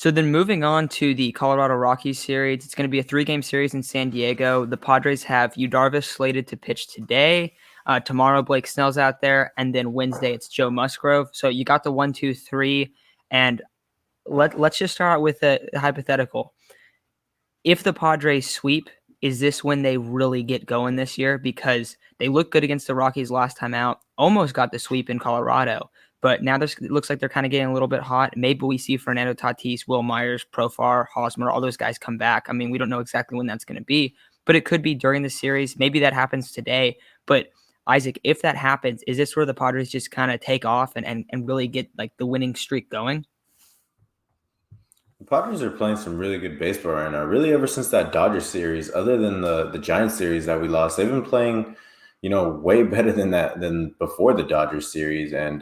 So then moving on to the Colorado Rockies series, it's going to be a 3-game series in San Diego. The Padres have Yu Darvish slated to pitch today. Tomorrow, Blake Snell's out there. And then Wednesday, it's Joe Musgrove. So you got the 1, 2, 3. And let's just start out with a hypothetical. If the Padres sweep, is this when they really get going this year? Because they looked good against the Rockies last time out, almost got the sweep in Colorado. But now it looks like they're kind of getting a little bit hot. Maybe we see Fernando Tatis, Will Myers, Profar, Hosmer, all those guys come back. I mean, we don't know exactly when that's going to be, but it could be during the series. Maybe that happens today. But Isaac, if that happens, is this where the Padres just kind of take off and really get like the winning streak going? The Padres are playing some really good baseball right now. Really, ever since that Dodgers series, other than the Giants series that we lost, they've been playing, way better than before the Dodgers series. And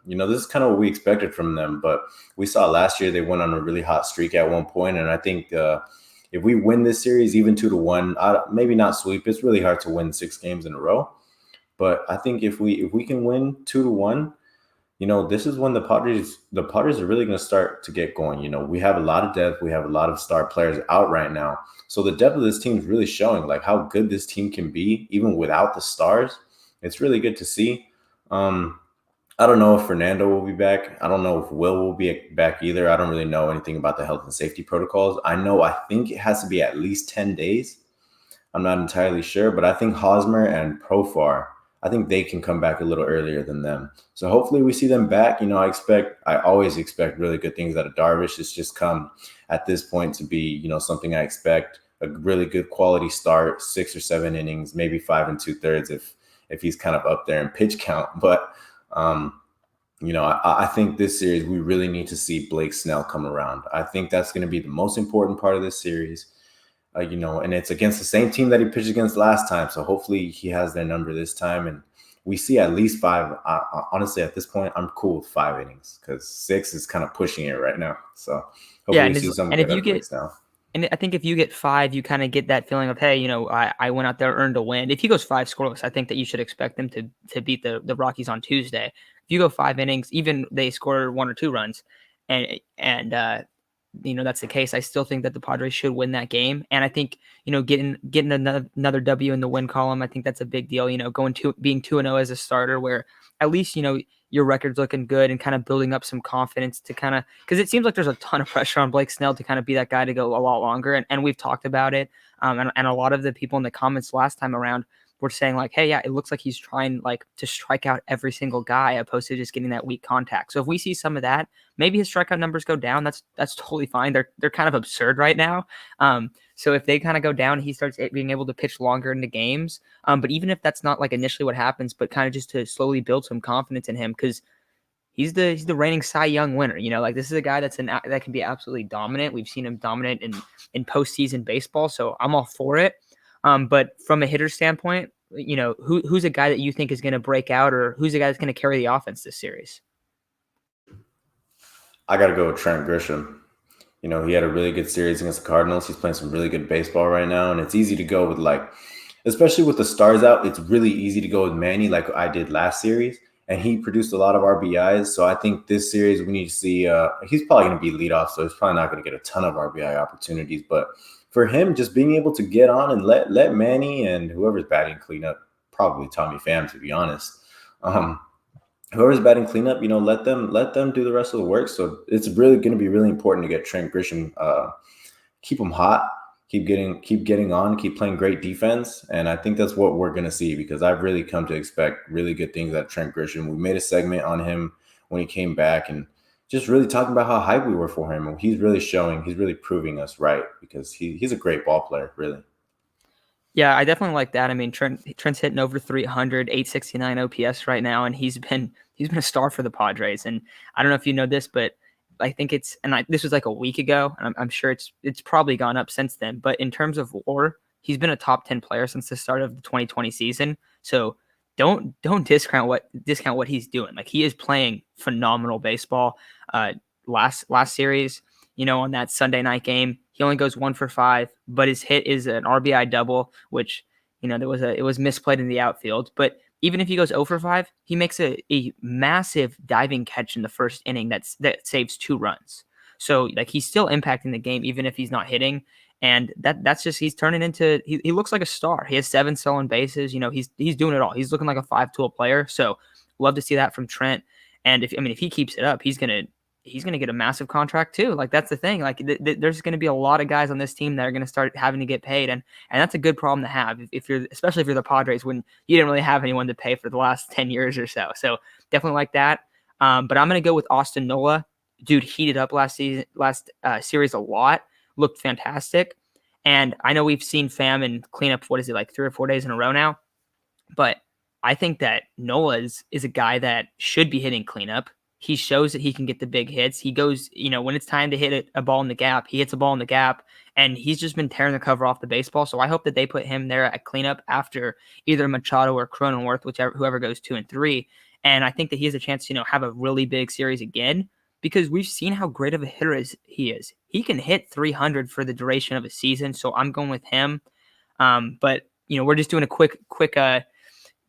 this is kind of what we expected from them. But we saw last year they went on a really hot streak at one point, and I think if we win this series, even 2-1, maybe not sweep. It's really hard to win 6 games in a row. But I think if we can win 2-1. This is when the Padres are really going to start to get going. We have a lot of depth. We have a lot of star players out right now. So the depth of this team is really showing like how good this team can be, even without the stars. It's really good to see. I don't know if Fernando will be back. I don't know if Will be back either. I don't really know anything about the health and safety protocols. I think it has to be at least 10 days. I'm not entirely sure, but I think Hosmer and Profar, I think they can come back a little earlier than them. So hopefully we see them back. I always expect really good things out of Darvish. It's just come at this point to be, something I expect a really good quality start, 6 or 7 innings, maybe 5 2/3 if he's kind of up there in pitch count. But I think this series we really need to see Blake Snell come around. I think that's going to be the most important part of this series. And it's against the same team that he pitched against last time. So hopefully he has their number this time. And we see at least 5. Honestly, at this point, I'm cool with 5 innings because 6 is kind of pushing it right now. So Yeah, hopefully we see something good out of Blake now. And I think if you get 5, you kind of get that feeling of, hey, I went out there, earned a win. If he goes 5 scoreless, I think that you should expect them to beat the Rockies on Tuesday. If you go 5 innings, even they score 1 or 2 runs, and that's the case, I still think that the Padres should win that game. And I think, getting another W in the win column, I think that's a big deal. Being 2-0 as a starter, where at least, your record's looking good and kind of building up some confidence to kind of, because it seems like there's a ton of pressure on Blake Snell to kind of be that guy to go a lot longer. And we've talked about it. And a lot of the people in the comments last time around were saying like, hey, yeah, it looks like he's trying like to strike out every single guy opposed to just getting that weak contact. So if we see some of that, maybe his strikeout numbers go down. That's totally fine. They're kind of absurd right now. So if they kind of go down, he starts being able to pitch longer into games. But even if that's not like initially what happens, but kind of just to slowly build some confidence in him, because he's the reigning Cy Young winner. Like this is a guy that can be absolutely dominant. We've seen him dominant in postseason baseball, so I'm all for it. But from a hitter standpoint, who's a guy that you think is going to break out, or who's a guy that's going to carry the offense this series? I got to go with Trent Grisham. He had a really good series against the Cardinals. He's playing some really good baseball right now, and it's easy to go with especially with the stars out, it's really easy to go with Manny like I did last series, and he produced a lot of RBIs. So I think this series we need to see he's probably going to be leadoff, so he's probably not going to get a ton of RBI opportunities. But for him, just being able to get on and let Manny and whoever's batting cleanup, probably Tommy Pham, to be honest, whoever's batting cleanup, let them do the rest of the work. So it's really going to be really important to get Trent Grisham, keep him hot, keep getting on, keep playing great defense. And I think that's what we're going to see, because I've really come to expect really good things out of Trent Grisham. We made a segment on him when he came back and just really talking about how hyped we were for him. And he's really proving us right, because he's a great ball player, really. Yeah, I definitely like that. I mean, Trent's hitting over 300, 869 OPS right now, and he's been a star for the Padres. And I don't know if you know this, but I think this was like a week ago, and I'm sure it's probably gone up since then. But in terms of WAR, he's been a top 10 player since the start of the 2020 season. So don't discount what he's doing. Like, he is playing phenomenal baseball. Last series, on that Sunday night game, he only goes 1 for 5, but his hit is an RBI double, which, it was misplayed in the outfield. But even if he goes 0 for 5, he makes a massive diving catch in the first inning that saves 2 runs. So like he's still impacting the game even if he's not hitting. And that's just he's turning into he looks like a star. He has 7 stolen bases. He's doing it all. He's looking like a 5-tool player. So love to see that from Trent. And if he keeps it up, he's gonna get a massive contract too. Like that's the thing. Like there's gonna be a lot of guys on this team that are gonna start having to get paid, and that's a good problem to have if you're especially if you're the Padres when you didn't really have anyone to pay for the last 10 years or so. So definitely like that. But I'm gonna go with Austin Nola. Dude heated up last series a lot. Looked fantastic. And I know we've seen Pham and cleanup, what is it, like 3 or 4 days in a row now? But I think that Nola is a guy that should be hitting cleanup. He shows that he can get the big hits. He goes, when it's time to hit a ball in the gap, he hits a ball in the gap. And he's just been tearing the cover off the baseball. So I hope that they put him there at cleanup after either Machado or Cronenworth, whoever goes 2 and 3. And I think that he has a chance to, have a really big series again, because we've seen how great of a hitter he is. He can hit 300 for the duration of a season, so I'm going with him. But we're just doing a quick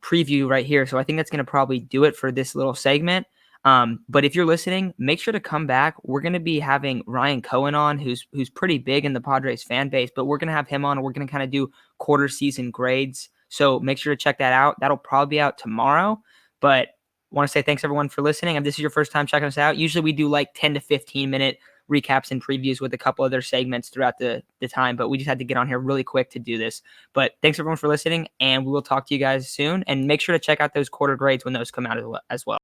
preview right here, so I think that's going to probably do it for this little segment. But if you're listening, make sure to come back. We're going to be having Ryan Cohen on, who's pretty big in the Padres fan base, but we're going to have him on. We're going to kind of do quarter season grades, so make sure to check that out. That'll probably be out tomorrow, but want to say thanks everyone for listening. If this is your first time checking us out, usually we do like 10 to 15 minute recaps and previews with a couple other segments throughout the time, but we just had to get on here really quick to do this. But thanks everyone for listening, and we will talk to you guys soon. And make sure to check out those quarter grades when those come out as well.